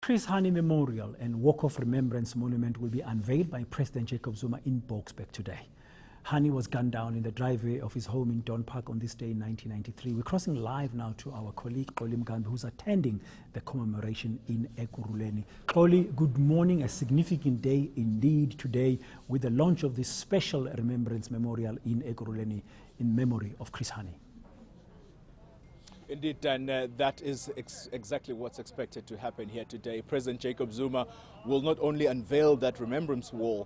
Chris Hani Memorial and Walk of Remembrance Monument will be unveiled by President Jacob Zuma in Boksburg today. Hani was gunned down in the driveway of his home in Don Park on this day in 1993. We're crossing live now to our colleague, Xoli Mgambi, who's attending the commemoration in Ekurhuleni. Xoli, good morning. A significant day indeed today with the launch of this special Remembrance Memorial in Ekurhuleni in memory of Chris Hani. Indeed, and that is exactly what's expected to happen here today. President Jacob Zuma will not only unveil that remembrance wall,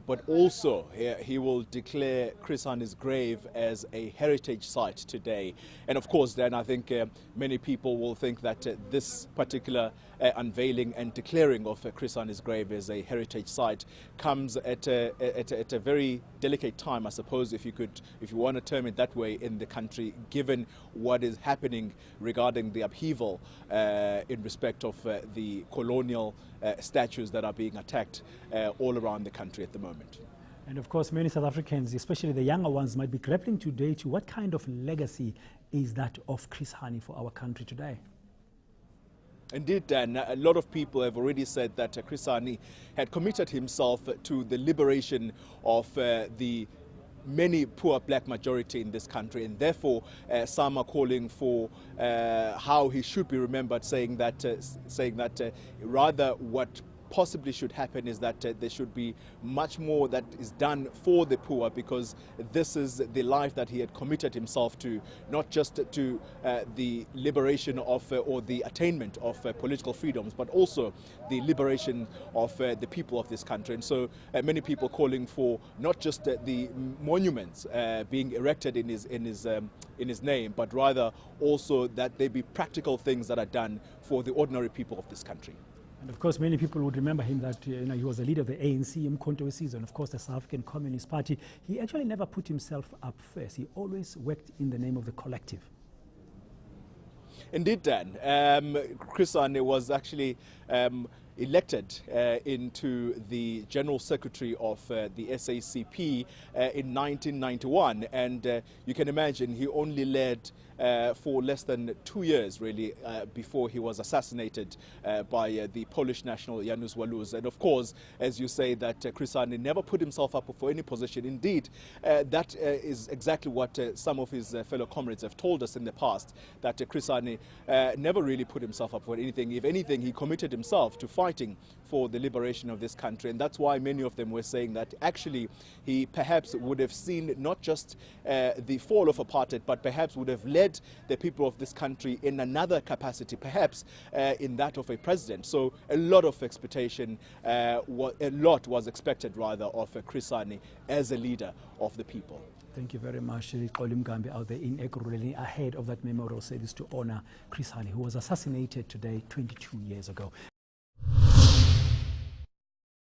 but also he will declare Chris Hani's grave as a heritage site today. And of course, then I think many people will think that this particular unveiling and declaring of Chris Hani's grave as a heritage site comes at a very delicate time, I suppose, if you want to term it that way, in the country, given what is happening regarding the upheaval in respect of the colonial statues that are being attacked all around the country at the moment. And of course, many South Africans, especially the younger ones, might be grappling today to what kind of legacy is that of Chris Hani for our country today? Indeed, Dan, a lot of people have already said that Chris Hani had committed himself to the liberation of the many poor black majority in this country, and therefore some are calling for how he should be remembered, saying that rather what possibly should happen is that there should be much more that is done for the poor, because this is the life that he had committed himself to, not just to the liberation of or the attainment of political freedoms, but also the liberation of the people of this country. And so many people calling for not just the monuments being erected in his name, but rather also that there be practical things that are done for the ordinary people of this country. And of course, many people would remember him that he was a leader of the ANC, and of course the South African Communist Party. He actually never put himself up first. He always worked in the name of the collective. Indeed, Dan. Chris Hani was actually elected into the General Secretary of the SACP in 1991, and you can imagine he only led for less than 2 years, really, before he was assassinated by the Polish national Janusz Waluz. And of course, as you say, that Chris Hani never put himself up for any position. Indeed, that is exactly what some of his fellow comrades have told us in the past, that Chris Hani never really put himself up for anything. If anything, he committed himself to fighting for the liberation of this country. And that's why many of them were saying that actually he perhaps would have seen not just the fall of apartheid, but perhaps would have led the people of this country in another capacity, perhaps in that of a president. So a lot of expectation, a lot was expected rather of Chris Hani as a leader of the people. Thank you very much, Xoli Mgambi, out there in Ekurhuleni ahead of that memorial service to honor Chris Hani, who was assassinated today 22 years ago.